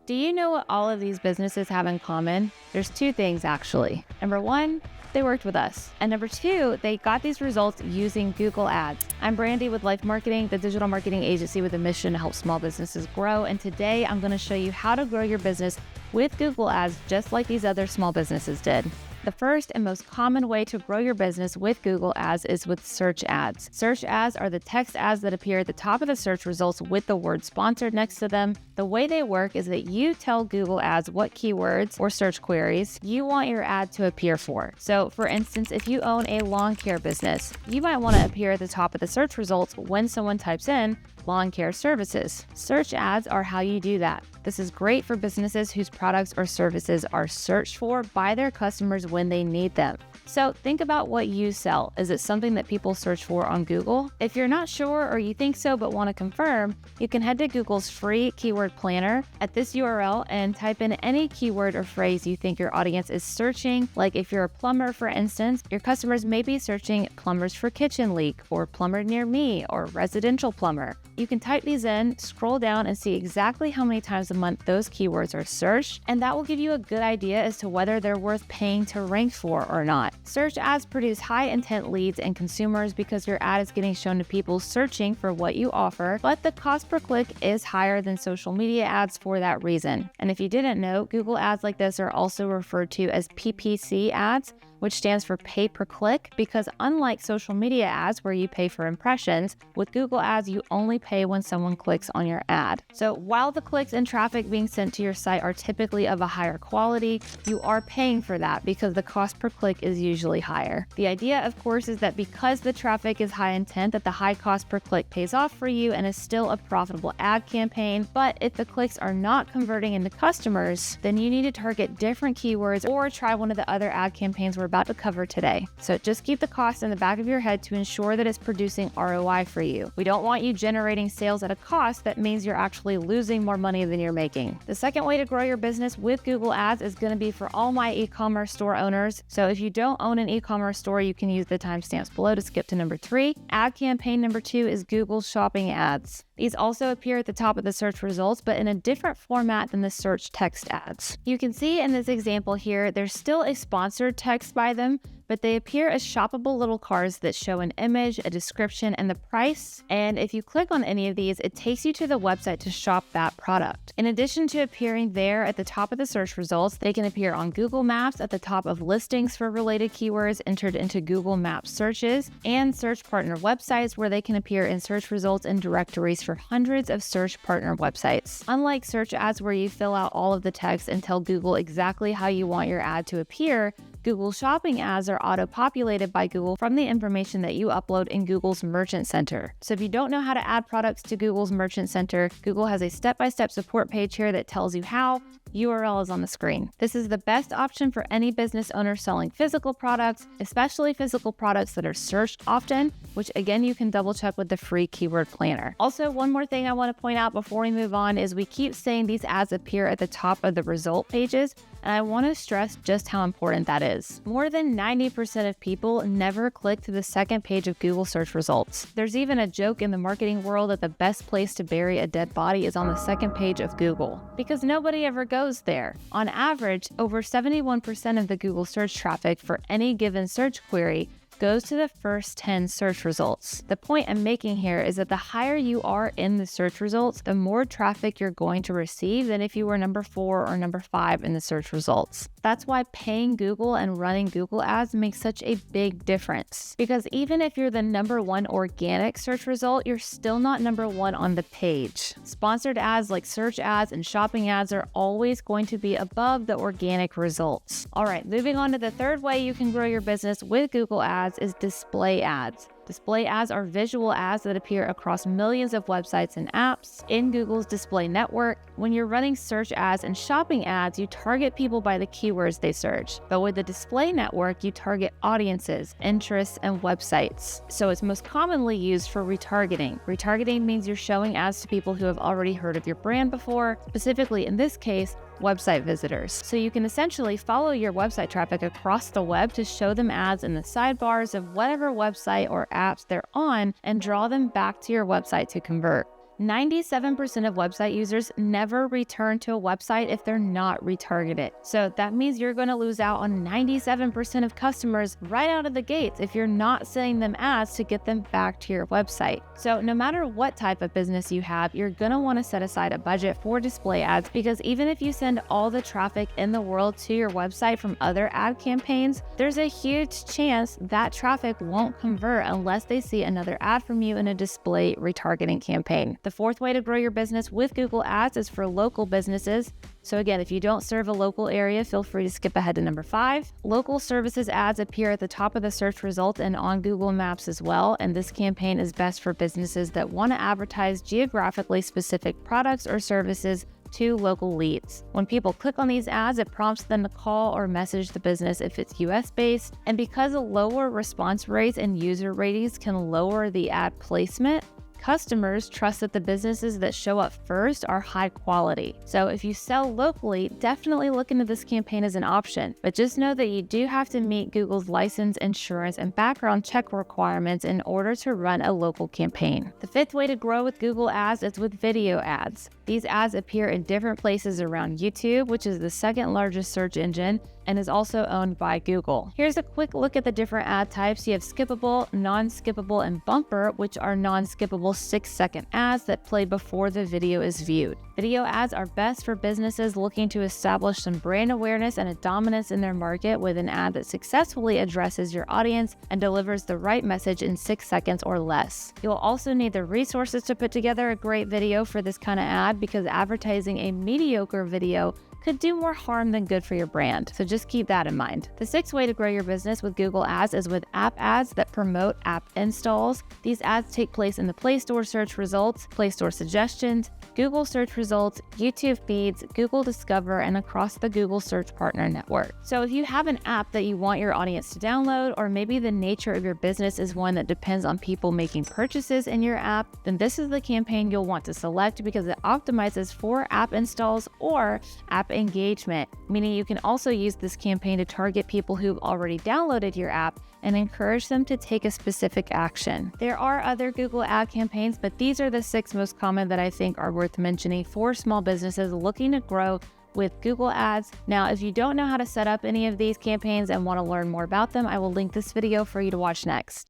Do you know what all of these businesses have in common? There's two things actually. Number one, they worked with us. And number two, they got these results using Google Ads. I'm Brandy with Life Marketing, the digital marketing agency with a mission to help small businesses grow. And today I'm going to show you how to grow your business with Google Ads, just like these other small businesses did. The first and most common way to grow your business with Google Ads is with search ads. Search ads are the text ads that appear at the top of the search results with the word sponsored next to them. The way they work is that you tell Google Ads what keywords or search queries you want your ad to appear for. So for instance, if you own a lawn care business, you might want to appear at the top of the search results when someone types in lawn care services. Search ads are how you do that. This is great for businesses whose products or services are searched for by their customers when they need them. So think about what you sell. Is it something that people search for on Google? If you're not sure or you think so but want to confirm, you can head to Google's free keyword planner at this URL and type in any keyword or phrase you think your audience is searching. Like if you're a plumber, for instance, your customers may be searching plumbers for kitchen leak or plumber near me or residential plumber. You can type these in, scroll down and see exactly how many times a month those keywords are searched, and that will give you a good idea as to whether they're worth paying to rank for or not. Search ads produce high intent leads and consumers because your ad is getting shown to people searching for what you offer, but the cost per click is higher than social media ads for that reason. And if you didn't know, Google ads like this are also referred to as PPC ads, which stands for pay per click, because unlike social media ads where you pay for impressions, with Google ads you only pay when someone clicks on your ad. So while the clicks and traffic being sent to your site are typically of a higher quality, you are paying for that because the cost per click is usually higher. The idea, of course, is that because the traffic is high intent, that the high cost per click pays off for you and is still a profitable ad campaign. But if the clicks are not converting into customers, then you need to target different keywords or try one of the other ad campaigns we're about to cover today. So just keep the cost in the back of your head to ensure that it's producing ROI for you. We don't want you generating sales at a cost that means you're actually losing more money than you're making. The second way to grow your business with Google Ads is going to be for all my e-commerce store owners. So if you don't own an e-commerce store, you can use the timestamps below to skip to number 3. Ad campaign number 2 is Google Shopping ads. These also appear at the top of the search results, but in a different format than the search text ads. You can see in this example here, there's still a sponsored text by them, but they appear as shoppable little cards that show an image, a description, and the price. And if you click on any of these, it takes you to the website to shop that product. In addition to appearing there at the top of the search results, they can appear on Google Maps at the top of listings for related keywords entered into Google Maps searches, and search partner websites where they can appear in search results and directories for hundreds of search partner websites. Unlike search ads where you fill out all of the text and tell Google exactly how you want your ad to appear, Google Shopping ads are auto-populated by Google from the information that you upload in Google's Merchant Center. So if you don't know how to add products to Google's Merchant Center, Google has a step-by-step support page here that tells you how. URL is on the screen. This is the best option for any business owner selling physical products, especially physical products that are searched often, which again, you can double check with the free keyword planner. Also, one more thing I want to point out before we move on is we keep saying these ads appear at the top of the result pages, and I want to stress just how important that is. More than 90% of people never click to the second page of Google search results. There's even a joke in the marketing world that the best place to bury a dead body is on the second page of Google, because nobody ever goes there. On average, over 71% of the Google search traffic for any given search query goes to the first 10 search results. The point I'm making here is that the higher you are in the search results, the more traffic you're going to receive than if you were number 4 or number 5 in the search results. That's why paying Google and running Google ads makes such a big difference. Because even if you're the number 1 organic search result, you're still not number 1 on the page. Sponsored ads like search ads and shopping ads are always going to be above the organic results. All right, moving on to the third way you can grow your business with Google ads is display ads. Display ads are visual ads that appear across millions of websites and apps in Google's display network. When you're running search ads and shopping ads, you target people by the keywords they search. But with the display network, you target audiences, interests, and websites. So it's most commonly used for retargeting. Retargeting means you're showing ads to people who have already heard of your brand before, specifically in this case, website visitors. So you can essentially follow your website traffic across the web to show them ads in the sidebars of whatever website or apps they're on and draw them back to your website to convert. 97% of website users never return to a website if they're not retargeted. So that means you're going to lose out on 97% of customers right out of the gates if you're not sending them ads to get them back to your website. So no matter what type of business you have, you're going to want to set aside a budget for display ads, because even if you send all the traffic in the world to your website from other ad campaigns, there's a huge chance that traffic won't convert unless they see another ad from you in a display retargeting campaign. The fourth way to grow your business with Google Ads is for local businesses. So again, if you don't serve a local area, feel free to skip ahead to number 5. Local services ads appear at the top of the search results and on Google Maps as well. And this campaign is best for businesses that want to advertise geographically specific products or services to local leads. When people click on these ads, it prompts them to call or message the business if it's US based. And because of lower response rates and user ratings can lower the ad placement, customers trust that the businesses that show up first are high quality. So if you sell locally, definitely look into this campaign as an option, but just know that you do have to meet Google's license, insurance, and background check requirements in order to run a local campaign. The fifth way to grow with Google Ads is with video ads. These ads appear in different places around YouTube, which is the second largest search engine and is also owned by Google. Here's a quick look at the different ad types. You have skippable, non-skippable, and bumper, which are non-skippable 6-second ads that play before the video is viewed. Video ads are best for businesses looking to establish some brand awareness and a dominance in their market with an ad that successfully addresses your audience and delivers the right message in 6 seconds or less. You'll also need the resources to put together a great video for this kind of ad, because advertising a mediocre video could do more harm than good for your brand. So just keep that in mind. The sixth way to grow your business with Google Ads is with app ads that promote app installs. These ads take place in the Play Store search results, Play Store suggestions, Google search results, YouTube feeds, Google Discover, and across the Google Search Partner Network. So if you have an app that you want your audience to download, or maybe the nature of your business is one that depends on people making purchases in your app, then this is the campaign you'll want to select, because it optimizes for app installs or app engagement, meaning you can also use this campaign to target people who've already downloaded your app and encourage them to take a specific action. There are other Google ad campaigns, but these are the 6 most common that I think are worth mentioning for small businesses looking to grow with Google Ads. Now, if you don't know how to set up any of these campaigns and want to learn more about them, I will link this video for you to watch next.